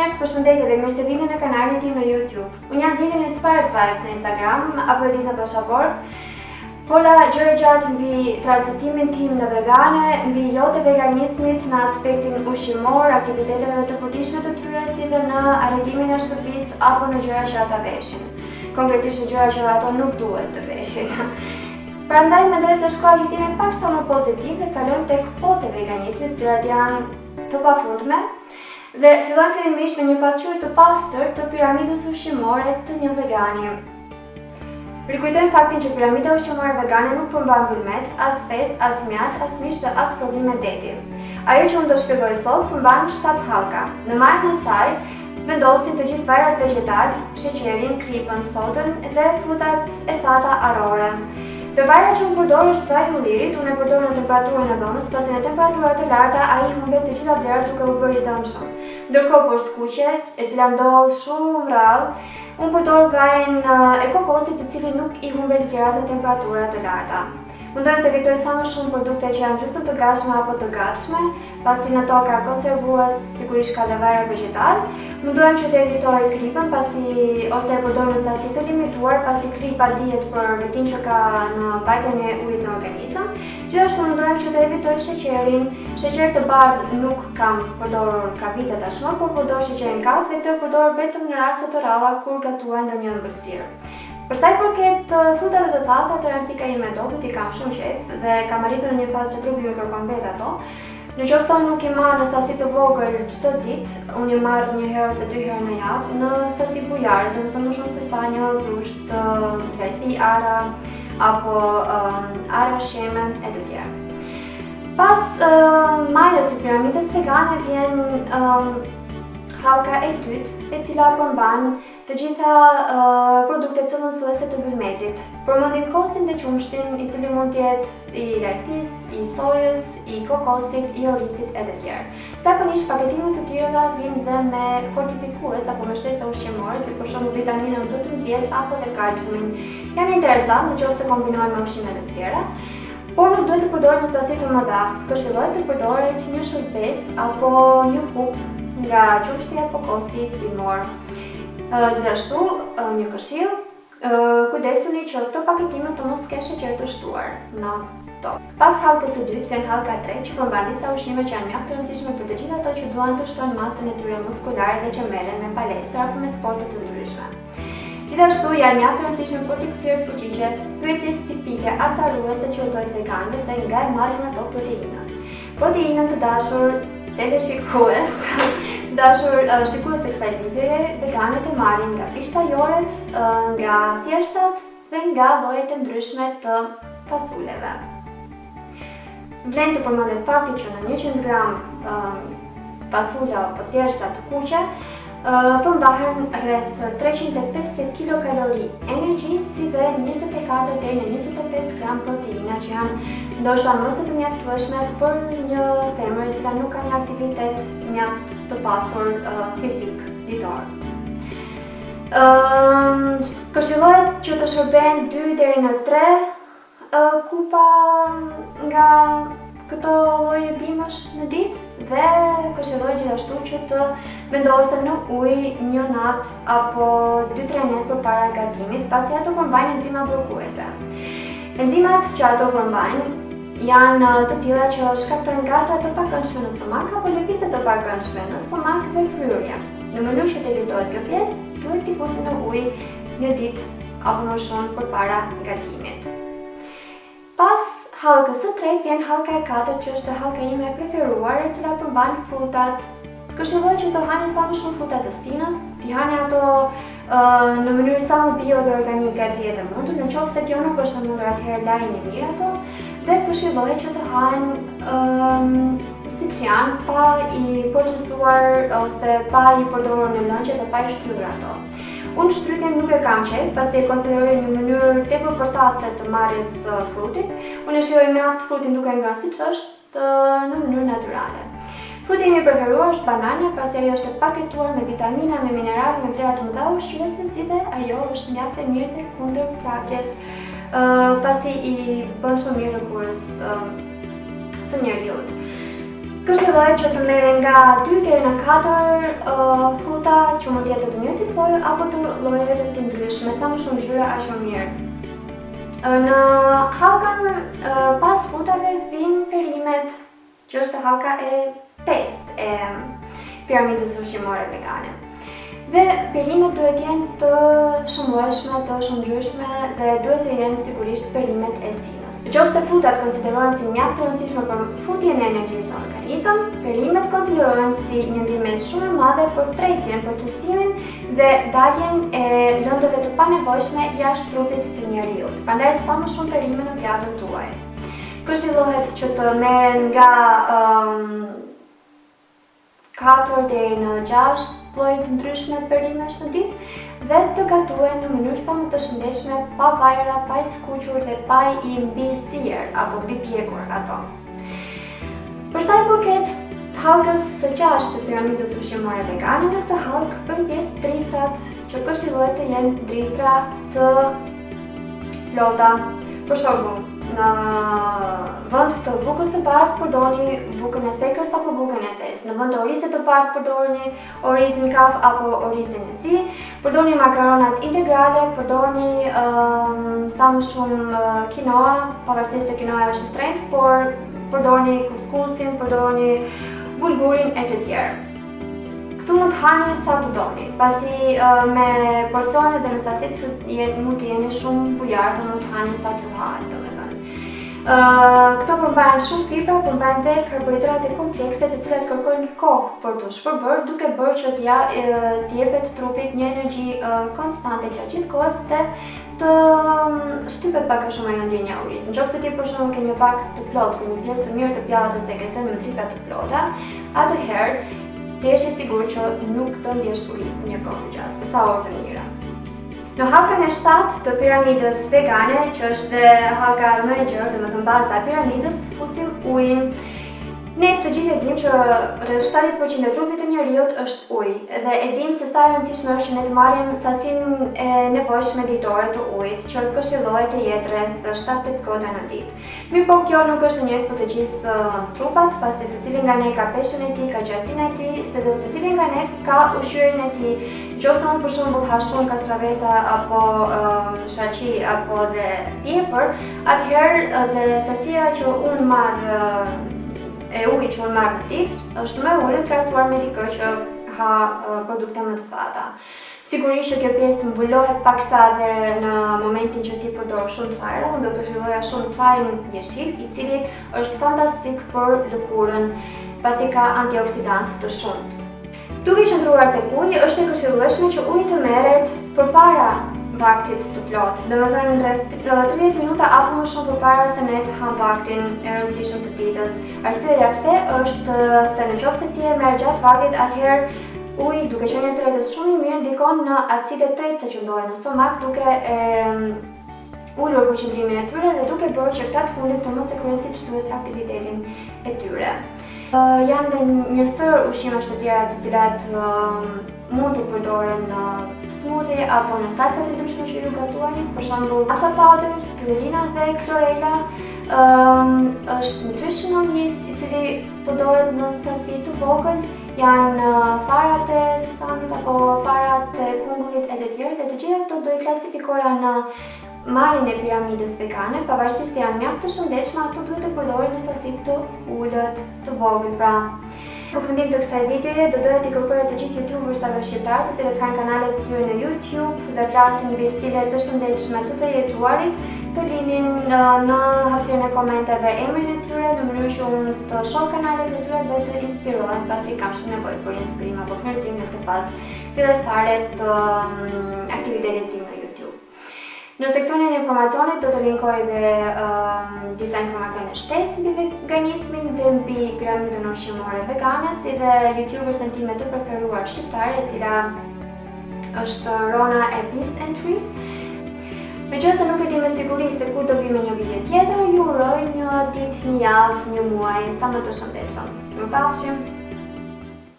njerëz, përshëndetje dhe mirë se vini në kanalin tim në YouTube. Unë jam Vini Inspired Vibes në Instagram, apo e ditë në pasaportë. Fola gjëra gjatë mbi transitimin tim në vegane, mbi jote veganismit në aspektin ushqimor, aktiviteteve të përditshme të tyre, si dhe në arredimin e shtëpisë apo në gjëra që ata veshin. Konkretisht në gjëra që ato nuk duhet të veshin. Prandaj mendoj se është koha që t'jemi pak sa më pozitiv dhe të kalojmë tek pote veganismit, të cilat janë të pafundme. Dhe fillojmë fillimisht me një pasqyrë të pastër të piramidës ushqimore të një vegani. Rikujtojmë faktin që piramida ushqimore vegane nuk përmban bulmet, as fes, as mjalt, as mish dhe as prodhime deti. Ajo që unë do shpjegoj sot përmban 7 hallka. Në majën e saj vendosin të gjithë vajrat vegetal, sheqerin, kripën, sodën dhe frutat e thata arrore. Të vajra që unë përdor është vaj ullirit, unë e përdor në temperaturën e dhomës, pasi në temperatura të larta ai humbet të gjitha vlerat duke u bërë i dëmshëm. Ndërkohë për skuqet, e cila ndodh shumë rrallë, unë përdor vajin e kokosit, i cili nuk i humbet vlerat në temperatura të larta. Mundohem të evitoj sa më shumë produkte që janë gjysmë të gatshme apo të gatshme, pasi në to ka konservues, sigurisht ka dhe vajra vegetal. Mundohem që të evitoj kripën, ose e përdor në sasi të limituar, pasi kripa dihet për vetin që ka në mbajtjen e ujit në organizëm. Gjithashtu mundohem që të evitoj sheqerin. Sheqer të bardhë nuk kam përdorur ka vite tashmë, por përdor sheqerin kafë dhe të përdor vetëm në raste të rralla kur gatuaj ndonjë ëmbëlsirë. Për sa i përket frutave të thata, ato janë pika ime e topit, i kam shumë qejf dhe kam arritur në një fazë që trupi më kërkon vet ato. Nëse unë nuk i marr në sasi të vogël çdo ditë, unë i marr një herë ose 2 herë në javë në sasi bujare, domethënë më shumë se sa një grusht lajthi ara apo ara sheme e të tjerë. Pas majës së piramidës vegane vjen hallka e dytë, e cila përmban të gjitha produktet cëllësuese të bulmetit. Përmendim kosin dhe qumshtin, i cili mund të jetë i lajthis, i sojës, i kokosit, i orisit e të tjerë. Zakonisht paketimet të tjera vijnë dhe me fortifikues apo me shtesa ushqimore, si për shembull vitaminën B12 apo dhe kalciumin. Janë interesant nëse kombinohen me ushqime të tjera, por nuk duhet të përdoren në sasi të mëdha. Këshillohet të përdoret një shërbes apo një kup nga qumshti apo kosi primor. Gjithashtu, një këshill, kujdesuni që këto paketime të mos kenë sheqer të shtuar në to. Pas hallkës së dytë vjen hallka e tretë, që përmban disa ushqime që janë mjaft të rëndësishme për të gjithë ato që duan të shtojnë masën e tyre muskulare dhe që merren me palestra apo me sporte të ndryshme. Gjithashtu janë mjaft të rëndësishme për të kthyer përgjigje pyetjes tipike acaruese që u bëjnë veganëve se nga e marrin ato proteinën. Proteinën të dashur teleshikues, shikues e kësaj videoje, veganët e marrin nga pishtajoret, nga thjersat dhe nga llojet e ndryshme të fasuleve. Vlen të përmendet fakti që në 100 gram fasule apo thjersa të kuqe përmbahen rreth 350 kilokalori energji, si dhe 24 deri në 25 gram proteina, që janë ndoshta më së të mjaftueshme për një femër e cila nuk ka një aktivitet mjaft të pasur fizik ditor. Këshillohet që të shërben 2 deri në 3 kupa nga këto lloje bimësh në ditë dhe këshillohet gjithashtu që të vendosen në ujë një natë apo 2-3 net përpara gatimit, pasi ato përmbajnë enzima bllokuese. Enzimat që ato përmbajnë janë të tilla që shkaktojnë gaza të pakëndshme në stomak apo lëvizje të pakëndshme në stomak dhe fryrje. Në mënyrë që të evitohet kjo pjesë, duhet t'i fusin në ujë një ditë apo më shumë përpara gatimit. Pas hallkës së tretë vjen hallka e katërt, që është hallka ime e preferuar, e cila përmban frutat. Këshillohet që të hani sa më shumë fruta të stinës, t'i hani ato në mënyrë sa më bio dhe organike të jetë mundur. Nëse kjo nuk është e mundur, atëherë lajini mirë ato, dhe këshillohet që të hahen siç janë, pa i procesuar ose pa i përdorur në lëngje dhe pa i shtrydhur ato. Unë shtrydhjen nuk e kam qejf, pasi e konsideroj një mënyrë tepër përtace të marrjes frutit. Unë e shijoj mjaft frutin duke ngrënë siç është në mënyrë natyrale. Fruti im i preferuar është banana, pasi ajo është e paketuar me vitamina, me minerale, me vlera të mëdha ushqyese, si dhe ajo është mjaft e mirë dhe kundër prapjes, pasi i bën shumë mirë lëkurës së njeriut. Këshilloj që të merren nga 2 deri në 4 fruta që mund të jetë të njëjtit lloj apo të llojeve të ndryshme, sa më shumë ngjyra aq më mirë. Në hallkën pas frutave vijnë perimet, që është hallka e 5 e piramidës ushqimore vegane. Dhe perimet duhet jenë të shumëllojshme, të shumëngjyrshme dhe duhet të jenë sigurisht perimet e stinës. Nëse frutat konsiderohen si mjaft të rëndësishme për futjen e energjisë në organizëm, perimet konsiderohen si një ndihmë shumë e madhe për tretjen, përqësimin dhe daljen e lëndëve të panevojshme jashtë trupit të njeriut. Prandaj sa më shumë perime në pjatën tuaj. Këshillohet që të merren nga 4 deri në 6 lloje të ndryshme perimesh në ditë dhe të gatuhen në mënyrë sa më të shëndetshme, pa vajra, pa i skuqur dhe pa i mbizir apo mbi pjekur ato. Për sa i përket hallkës së 6 të piramidës ushqimore vegane, në këtë hallkë bën pjesë drithrat që këshillohet të jenë drithra të plota. Për shembull, në vend të bukës së bardhë përdorni bukën e thekër apo bukën e zezë. Në vend të orizit të bardhë përdorni orizin kaf apo orizin e zi. Përdorni makaronat integrale, përdorni sa më shumë quinoa, pavarësisht se quinoa është e shtrenjtë, por përdorni kuskusin, përdorni bulgurin e të tjerë. Këtu mund të hani sa të doni, pasi me porcionet dhe me sasit mund të jeni shumë bujarë, mund të hani sa të hahet. Këto përmbajnë shumë fibra, përmbajnë dhe karbohidrate komplekse të cilat kërkojnë kohë për të shpërbërë, duke bërë që të jepet trupit një energji konstante gjatë gjithë kohës dhe të shtypet pak a shumë ajo ndjenja e urisë. Nëse ti për shembull ke një vak të plotë ku një pjesë të mirë të pjatës e ke sënë me drita të plota, atëherë ti je i sigurt që nuk të ndjesh uri një kohë të gjatë, ca orë të mira. Në hallkën e 7 të piramidës vegane, që është hallka më e gjerë, domethënë baza e piramidës, fusim ujin. Ne të gjithë e dim që rreth 70% e trupit të njeriut është ujë dhe e dim se sa e rëndësishme është që ne të marrim sasinë e nevojshme ditore të ujit, që këshillohet të jetë rreth 7-8 gota në ditë. Mirë po, kjo nuk është e njëjtë për të gjithë trupat, pasi secili nga ne ka peshën e tij, ka gjatësinë e tij, dhe secili nga ne ka ushqyerin e tij. Nëse unë për shembull ha shumë kastraveca apo shaqi apo dhe pjepër, atëherë dhe sasia që unë marr e ujit që unë marr në ditë është më e ulët krahasuar me dikë që ha produkte më të thata. Sigurisht që kjo pjesë mbulohet paksa dhe në momentin që ti përdor shumë çajra, unë do përshilloja shumë çajin jeshil, i cili është fantastik për lëkurën, pasi ka antioksidant të shumtë. Duke qëndruar tek uji, është e këshillueshme që uji të merret përpara vaktit të plotë, domethënë rreth 30 minuta apo më shumë përpara se ne të ham vaktin e rëndësishëm të ditës. Arsyeja pse është se nëse ti e merr gjatë vaktit, atëherë uji, duke qenë tretës shumë i mirë, ndikon në acidet tretëse që ndohen në stomak, duke ulur përqendrimin e tyre dhe duke bërë që këta të fundit të mos e kryejnë siç duhet aktivitetin e tyre. Janë dhe njësër ushqimesh të tjera të cilat mund të përdoren në smoothie apo në salsa të ndryshme që ju gatuani, për shembull matcha powder, spirulina dhe chlorella. Është nutritional yeast i cili përdoret në sasi të vogël, janë farat e sesamit apo farat e kungullit e të tjerë, dhe të gjitha këto do i klasifikoja në malin e piramidës vegane, pavarësisht se janë mjaft të shëndetshme, ato duhet të përdoren në sasi të ulët, të vogël pra. Në përfundim të kësaj videoje, do doja t'i kërkoja të gjithë youtubersave shqiptar, të cilët kanë kanalet të tyre në YouTube dhe flasin mbi stile të shëndetshme të jetuarit, të linin në hapësirën e komenteve emrin e tyre në mënyrë që unë të shoh kanalet e tyre dhe të inspirohem, pasi kam shumë nevojë për inspirim apo fërmësim në këtë fazë fillestare të aktivitetit tim në YouTube. Në seksionin e informacionit do të linkoj dhe disa informacione shtesë mbi veganizmin dhe mbi piramidën ushqimore vegane, si dhe youtubersën time të preferuar shqiptare, e cila është Rona e Peace and Trees. Megjithëse nuk e di me siguri se kur do vi me një video tjetër, ju uroj një ditë, një javë, një muaj sa më të shëndetshëm. Mirupafshim!